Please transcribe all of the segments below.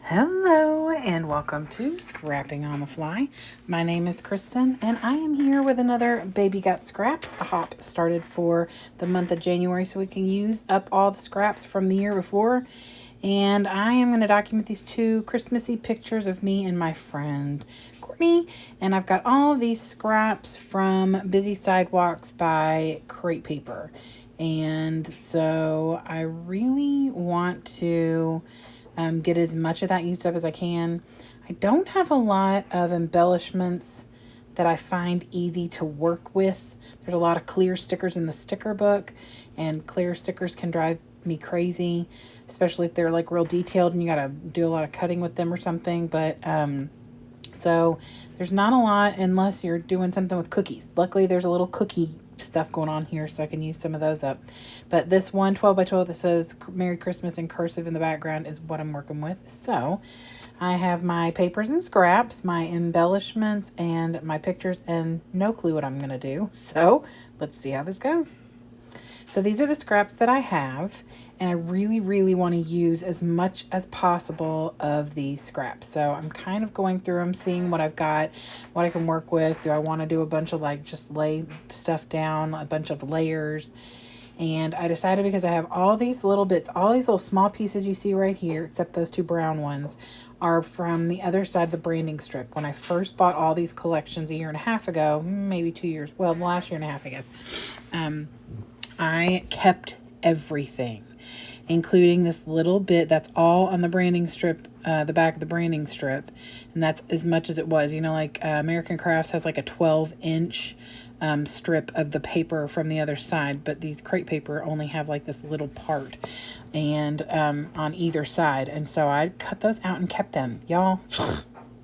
Hello and welcome to Scrapping on the Fly. My name is Kristen and I am here with another Baby Got Scraps. The hop started for the month of January so we can use up all the scraps from the year before. And I am going to document these two Christmassy pictures of me and my friend Courtney. And I've got all of these scraps from Busy Sidewalks by Crate Paper. And so I really want to get as much of that used up as I can. I don't have a lot of embellishments that I find easy to work with. There's a lot of clear stickers in the sticker book, and clear stickers can drive me crazy, especially if they're like real detailed and you gotta do a lot of cutting with them or something. But so there's not a lot unless you're doing something with cookies. Luckily, there's a little cookie stuff going on here so I can use some of those up. But this one 12 by 12 that says Merry Christmas in cursive in the background is what I'm working with. So I have my papers and scraps, my embellishments, and my pictures, and no clue what I'm going to do. So let's see how this goes. So these are the scraps that I have, and I really want to use as much as possible of these scraps. So I'm kind of going through them, seeing what I've got, what I can work with. Do I want to do a bunch of like just lay stuff down, a bunch of layers? And I decided, because I have all these little bits, all these little small pieces you see right here, except those two brown ones, are from the other side of the branding strip. When I first bought all these collections a year and a half ago, maybe 2 years, well, last year and a half, I guess, I kept everything, including this little bit that's all on the branding strip, the back of the branding strip. And that's as much as it was. You know, like American Crafts has like a 12-inch strip of the paper from the other side, but these Crate Paper only have like this little part and on either side. And so I cut those out and kept them. Y'all,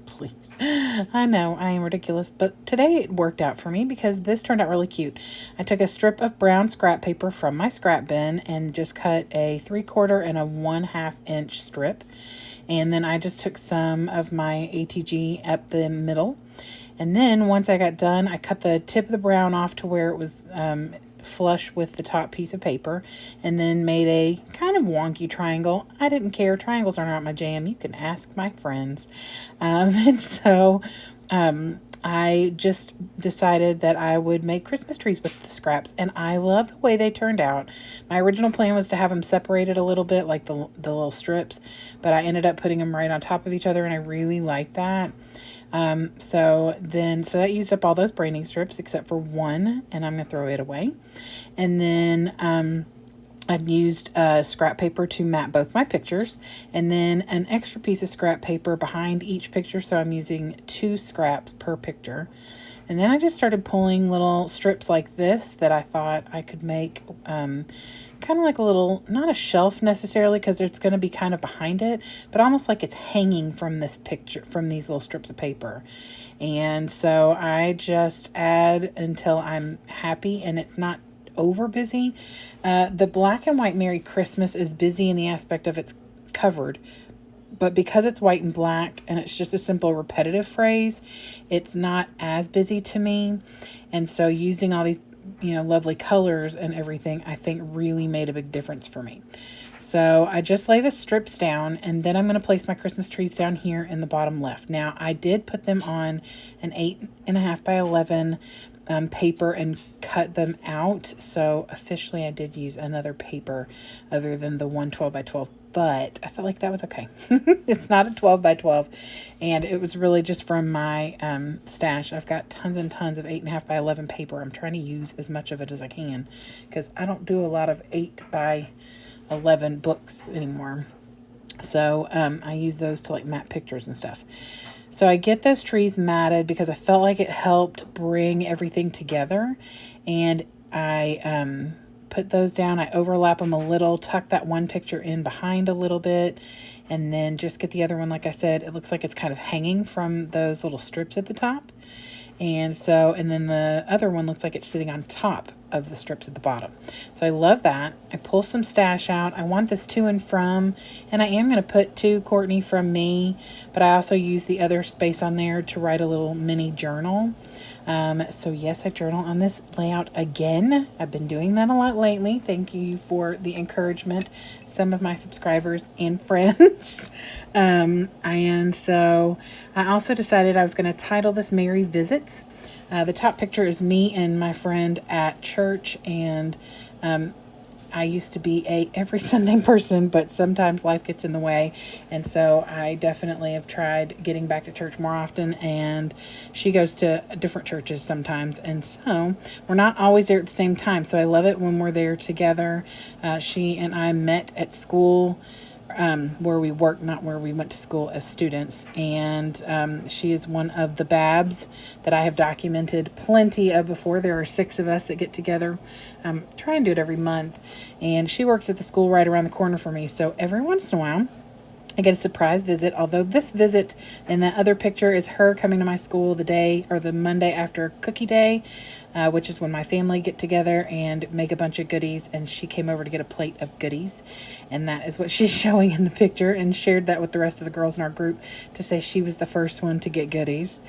please. I know I am ridiculous, but today it worked out for me because this turned out really cute. I took a strip of brown scrap paper from my scrap bin and just cut a 3/4 and a 1/2 inch strip. And then I just took some of my ATG up the middle. And then once I got done, I cut the tip of the brown off to where it was flush with the top piece of paper, and then made a kind of wonky triangle. I didn't care. Triangles are not my jam. You can ask my friends. And so I just decided that I would make Christmas trees with the scraps, and I love the way they turned out. My original plan was to have them separated a little bit, like the little strips, but I ended up putting them right on top of each other, and I really like that. So that used up all those branding strips except for one, and I'm going to throw it away. And then, I'd used scrap paper to map both my pictures, and then an extra piece of scrap paper behind each picture. So I'm using 2 scraps per picture. And then I just started pulling little strips like this that I thought I could make kind of like a little, not a shelf necessarily, because it's going to be kind of behind it, but almost like it's hanging from this picture, from these little strips of paper. And so I just add until I'm happy and it's not over busy. The black and white Merry Christmas is busy in the aspect of it's covered, but because it's white and black and it's just a simple repetitive phrase, it's not as busy to me. And so using all these, lovely colors and everything, I think really made a big difference for me. So I just lay the strips down, and then I'm going to place my Christmas trees down here in the bottom left. Now I did put them on an 8.5 by 11 paper and cut them out. So officially I did use another paper other than the 1 12 by 12, but I felt like that was okay. It's not a 12 by 12, and it was really just from my stash. I've got tons and tons of 8.5 by 11 paper. I'm trying to use as much of it as I can because I don't do a lot of 8 by 11 books anymore. So I use those to like map pictures and stuff. So I get those trees matted because I felt like it helped bring everything together. And I put those down. I overlap them a little, tuck that one picture in behind a little bit, and then just get the other one. Like I said, it looks like it's kind of hanging from those little strips at the top. And then the other one looks like it's sitting on top of the strips at the bottom. So I love that. I pull some stash out. I want this to and from, and I am going to put to Courtney from me, but I also use the other space on there to write a little mini journal. So yes, I journal on this layout again. I've been doing that a lot lately. Thank you for the encouragement, some of my subscribers and friends. And so I also decided I was going to title this Mary Visits. The top picture is me and my friend at church, and I used to be a every Sunday person, but sometimes life gets in the way. And so I definitely have tried getting back to church more often, and she goes to different churches sometimes. And so we're not always there at the same time. So I love it when we're there together. She and I met at school, where we work, not where we went to school as students. And she is one of the Babs that I have documented plenty of before. There are 6 of us that get together. Try and do it every month. And she works at the school right around the corner from me. So every once in a while, I get a surprise visit, although this visit in that other picture is her coming to my school the day or the Monday after Cookie Day, which is when my family get together and make a bunch of goodies, and she came over to get a plate of goodies, and that is what she's showing in the picture, and shared that with the rest of the girls in our group to say she was the first one to get goodies.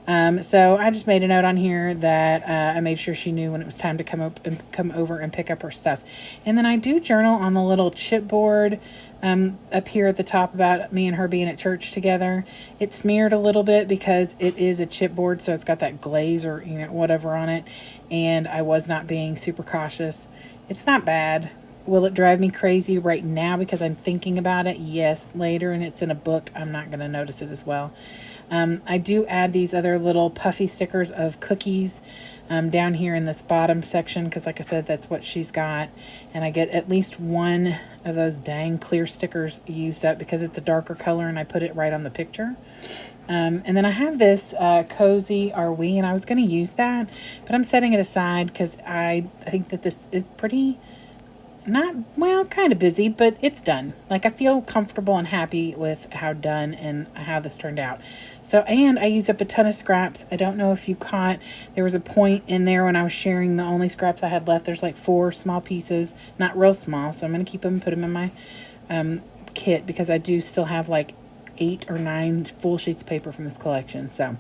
So I just made a note on here that I made sure she knew when it was time to come over and pick up her stuff. And then I do journal on the little chipboard up here at the top about me and her being at church together. It's smeared a little bit because it is a chipboard, so it's got that glaze or whatever on it. And I was not being super cautious. It's not bad. Will it drive me crazy right now because I'm thinking about it? Yes. Later, and it's in a book, I'm not going to notice it as well. I do add these other little puffy stickers of cookies down here in this bottom section because, like I said, that's what she's got. And I get at least one of those dang clear stickers used up because it's a darker color, and I put it right on the picture. And then I have this Cozy Are We, and I was going to use that, but I'm setting it aside because I think that this is pretty... kind of busy, but it's done. Like, I feel comfortable and happy with how done and how this turned out. So, and I used up a ton of scraps. I don't know if you caught, there was a point in there when I was sharing the only scraps I had left. There's like 4 small pieces, not real small. So I'm going to keep them and put them in my kit because I do still have like 8 or 9 full sheets of paper from this collection. So,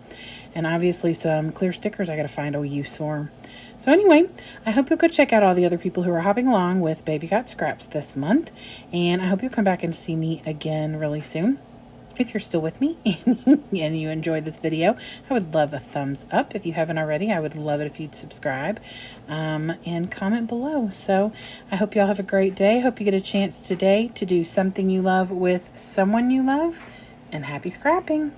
and obviously some clear stickers I got to find a use for. So anyway, I hope you'll go check out all the other people who are hopping along with Baby Got Scraps this month. And I hope you'll come back and see me again really soon. If you're still with me and you enjoyed this video, I would love a thumbs up. If you haven't already, I would love it if you'd subscribe and comment below. So I hope y'all have a great day. I hope you get a chance today to do something you love with someone you love. And happy scrapping!